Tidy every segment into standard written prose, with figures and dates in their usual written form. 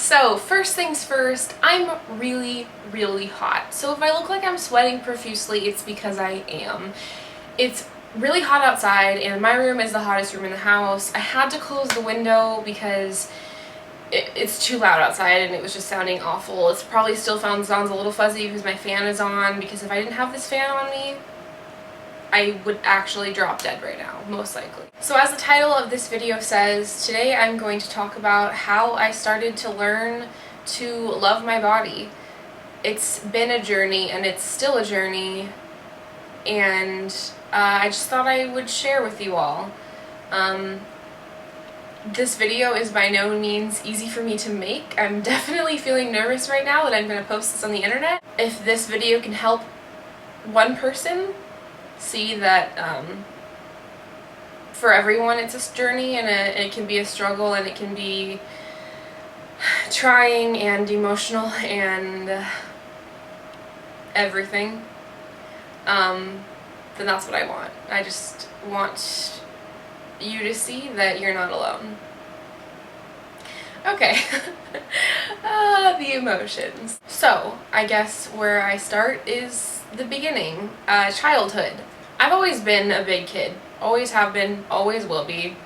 So first things first, I'm really hot. So if I look like I'm sweating profusely, it's because I am. It's really hot outside and my room is the hottest room in the house. I had to close the window because it's too loud outside and it was just sounding awful. It's probably still sounds a little fuzzy because my fan is on, because if I didn't have this fan on me, I would actually drop dead right now, most likely. So as the title of this video says, today I'm going to talk about how I started to learn to love my body. It's been a journey and it's still a journey, and I just thought I would share with you all. This video is by no means easy for me to make. I'm definitely feeling nervous right now that I'm going to post this on the internet. If this video can help one person see that for everyone it's a journey and it can be a struggle and it can be trying and emotional and everything, then that's what I want. I just want you to see that you're not alone. Okay. The emotions. So, I guess where I start is the beginning. Childhood. I've always been a big kid. Always have been, always will be.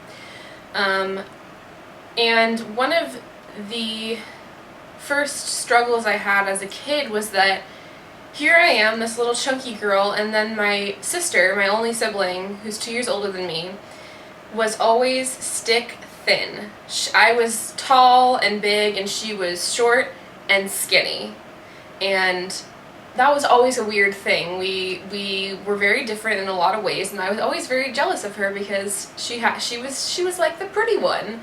And one of the first struggles I had as a kid was that here I am, this little chunky girl, and then my sister, my only sibling, who's 2 years older than me, was always stick thin. I was tall and big and she was short and skinny. And that was always a weird thing. We were very different in a lot of ways, and I was always very jealous of her because she was like the pretty one.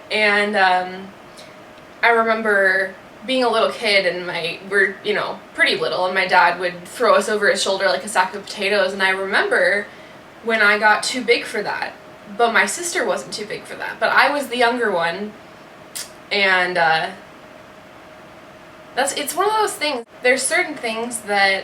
And I remember being a little kid and we're pretty little, and my dad would throw us over his shoulder like a sack of potatoes, and I remember when I got too big for that. But my sister wasn't too big for that. But I was the younger one, and it's one of those things. There's certain things that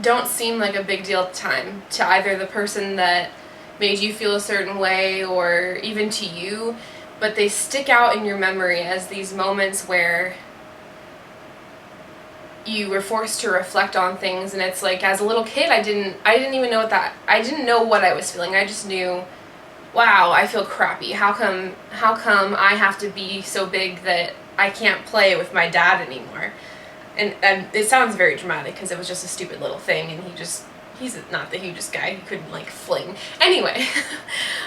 don't seem like a big deal at the time to either the person that made you feel a certain way or even to you, but they stick out in your memory as these moments where you were forced to reflect on things. And it's like, as a little kid, I didn't even know I didn't know what I was feeling. I just knew, wow, I feel crappy. How come I have to be so big that I can't play with my dad anymore? And it sounds very dramatic because it was just a stupid little thing, and he's not the hugest guy. He couldn't like fling. Anyway,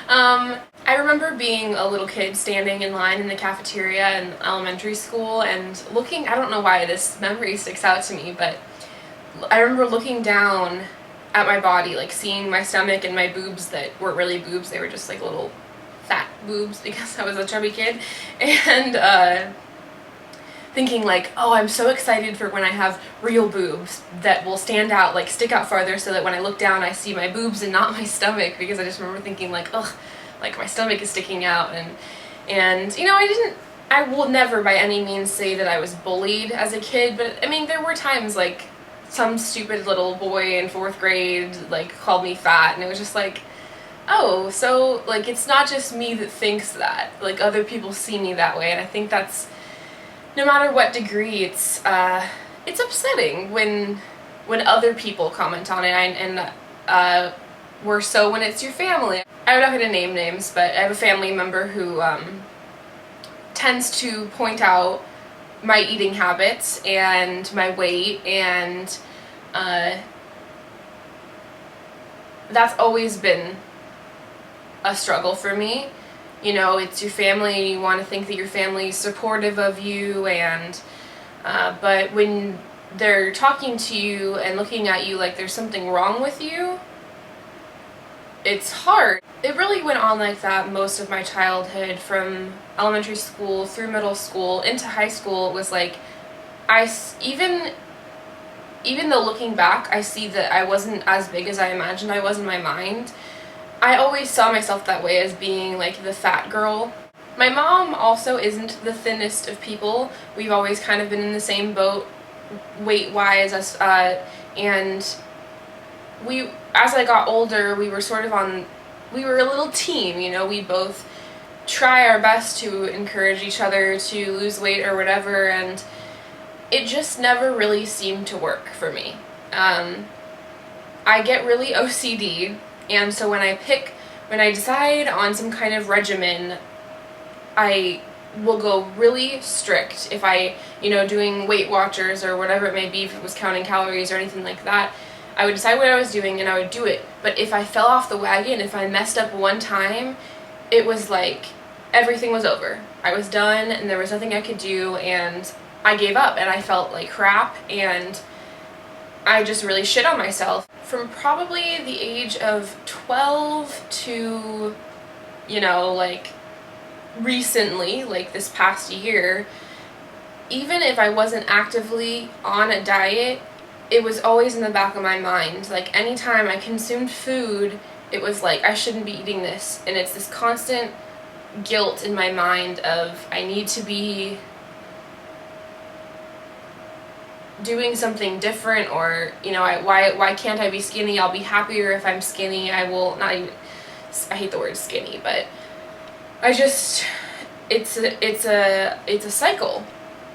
I remember being a little kid standing in line in the cafeteria in elementary school and looking, I don't know why this memory sticks out to me, but I remember looking down at my body, like seeing my stomach and my boobs that weren't really boobs, they were just like little fat boobs because I was a chubby kid, and thinking like, oh, I'm so excited for when I have real boobs that will stand out, like stick out farther, so that when I look down I see my boobs and not my stomach, because I just remember thinking like, ugh, like my stomach is sticking out. And I will never by any means say that I was bullied as a kid, but I mean there were times like some stupid little boy in 4th grade like called me fat, and it was just like, oh, so like it's not just me that thinks that, like other people see me that way. And I think that's, no matter what degree, it's upsetting when other people comment on it, and worse so when it's your family. I'm not going to name names, but I have a family member who tends to point out my eating habits and my weight, and that's always been a struggle for me. You know, it's your family and you want to think that your family is supportive of you, and but when they're talking to you and looking at you like there's something wrong with you, it's hard. It really went on like that most of my childhood, from elementary school through middle school into high school. It was like, even though looking back I see that I wasn't as big as I imagined I was in my mind, I always saw myself that way, as being like the fat girl. My mom also isn't the thinnest of people. We've always kind of been in the same boat weight-wise, and as I got older, we were a little team, we both try our best to encourage each other to lose weight or whatever, and it just never really seemed to work for me. I get really OCD, and so when I decide on some kind of regimen, I will go really strict. If I, doing Weight Watchers or whatever it may be, if it was counting calories or anything like that, I would decide what I was doing and I would do it. But if I fell off the wagon, if I messed up one time, it was like everything was over. I was done and there was nothing I could do, and I gave up and I felt like crap, and I just really shit on myself. From probably the age of 12 to, recently, like this past year, even if I wasn't actively on a diet, it was always in the back of my mind. Like, anytime I consumed food, it was like, I shouldn't be eating this. And it's this constant guilt in my mind of, I need to be doing something different, or, why can't I be skinny? I'll be happier if I'm skinny. I hate the word skinny, but it's a cycle.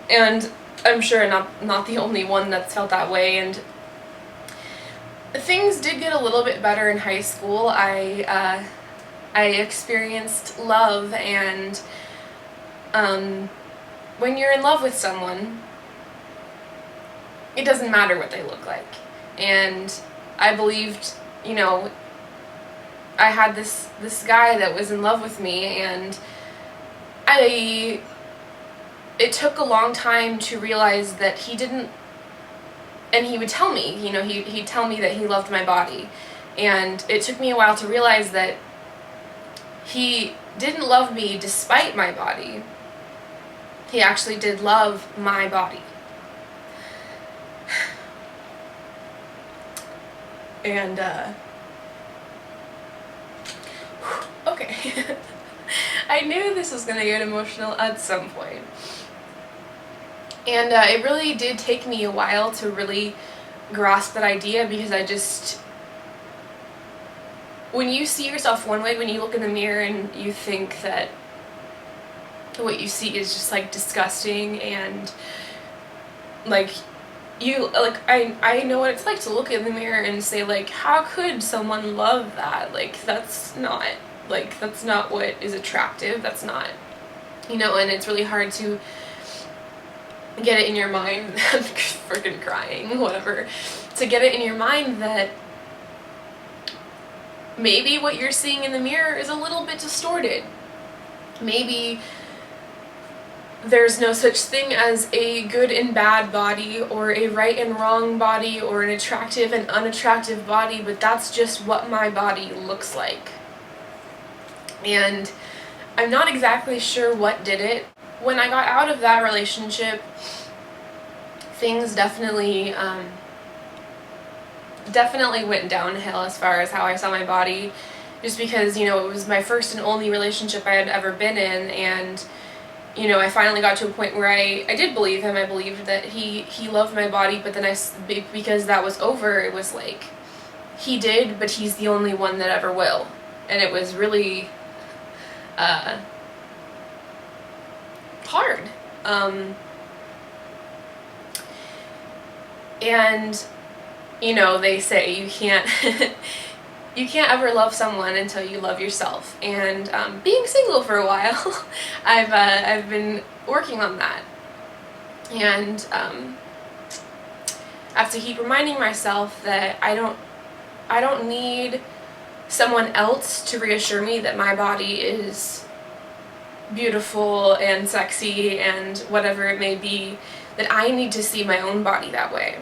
And I'm sure not the only one that's felt that way. And things did get a little bit better in high school. I experienced love, and when you're in love with someone, it doesn't matter what they look like. And I believed, I had this guy that was in love with me, and it took a long time to realize that he didn't, and he would tell me, he'd tell me that he loved my body, and it took me a while to realize that he didn't love me despite my body. He actually did love my body. And, okay. I knew this was going to get emotional at some point. And it really did take me a while to really grasp that idea, because when you see yourself one way, when you look in the mirror and you think that what you see is just like disgusting, and I know what it's like to look in the mirror and say, like, how could someone love that? Like, that's not what is attractive. That's not, and it's really hard to get it in your mind. I'm freaking crying, whatever. To get it in your mind that maybe what you're seeing in the mirror is a little bit distorted. Maybe there's no such thing as a good and bad body, or a right and wrong body, or an attractive and unattractive body, but that's just what my body looks like. And I'm not exactly sure what did it. When I got out of that relationship, things definitely went downhill as far as how I saw my body, just because, it was my first and only relationship I had ever been in, and I finally got to a point where I did believe him. I believed that he loved my body, but then because that was over, it was like, he did, but he's the only one that ever will. And it was really hard. And they say you can't you can't ever love someone until you love yourself. And being single for a while, I've been working on that, and I have to keep reminding myself that I don't need someone else to reassure me that my body is beautiful and sexy and whatever it may be, that I need to see my own body that way.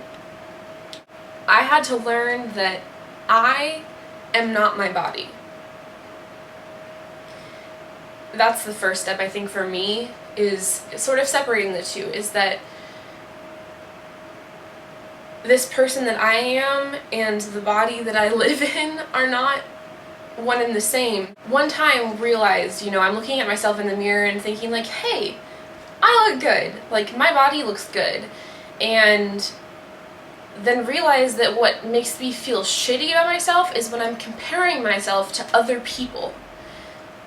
I had to learn that I am not my body. That's the first step, I think, for me, is sort of separating the two, is that this person that I am and the body that I live in are not one and the same. One time realized, I'm looking at myself in the mirror and thinking, like, hey, I look good. Like, my body looks good. And then realize that what makes me feel shitty about myself is when I'm comparing myself to other people.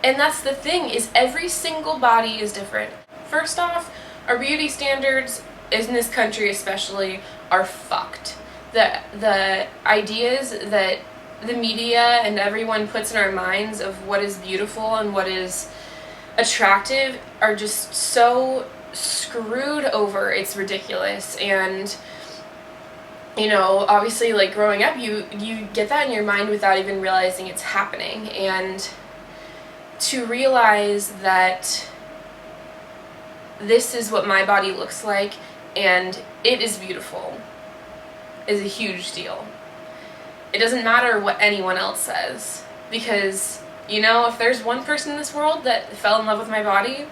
And that's the thing, is every single body is different. First off, our beauty standards, in this country especially, are fucked. The ideas that the media and everyone puts in our minds of what is beautiful and what is attractive are just so screwed over, it's ridiculous. And you know, obviously, like, growing up, you get that in your mind without even realizing it's happening. And to realize that this is what my body looks like and it is beautiful is a huge deal. It doesn't matter what anyone else says, because, you know, if there's one person in this world that fell in love with my body,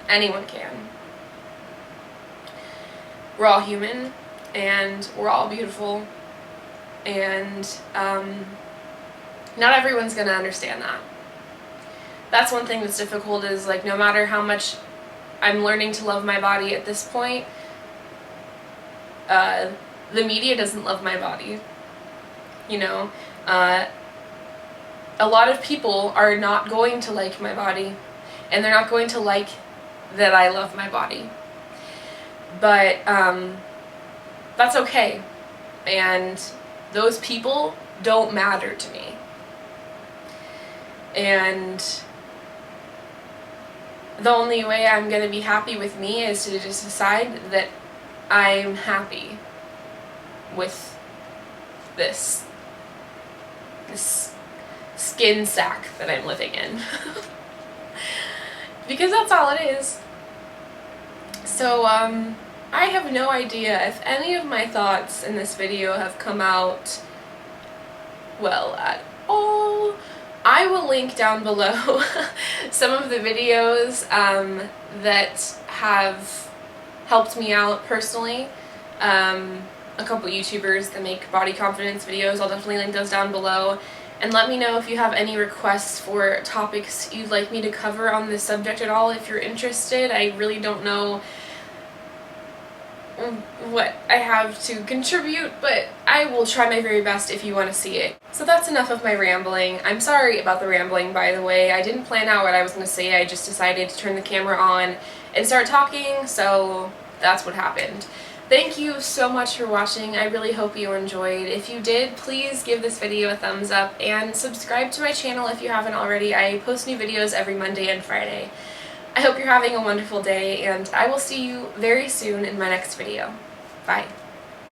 anyone can. We're all human, and we're all beautiful, and not everyone's gonna understand that. That's one thing that's difficult, is like, no matter how much I'm learning to love my body at this point, the media doesn't love my body. You know, a lot of people are not going to like my body, and they're not going to like that I love my body. But that's okay, and those people don't matter to me. And the only way I'm going to be happy with me is to just decide that I'm happy with this skin sack that I'm living in. Because that's all it is. So, I have no idea if any of my thoughts in this video have come out well at all. I will link down below some of the videos that have helped me out personally. A couple YouTubers that make body confidence videos. I'll definitely link those down below. And let me know if you have any requests for topics you'd like me to cover on this subject at all, if you're interested. I really don't know what I have to contribute, but I will try my very best if you want to see it. So that's enough of my rambling. I'm sorry about the rambling, by the way. I didn't plan out what I was going to say. I just decided to turn the camera on and start talking, so that's what happened. Thank you so much for watching. I really hope you enjoyed. If you did, please give this video a thumbs up and subscribe to my channel if you haven't already. I post new videos every Monday and Friday. I hope you're having a wonderful day, and I will see you very soon in my next video. Bye.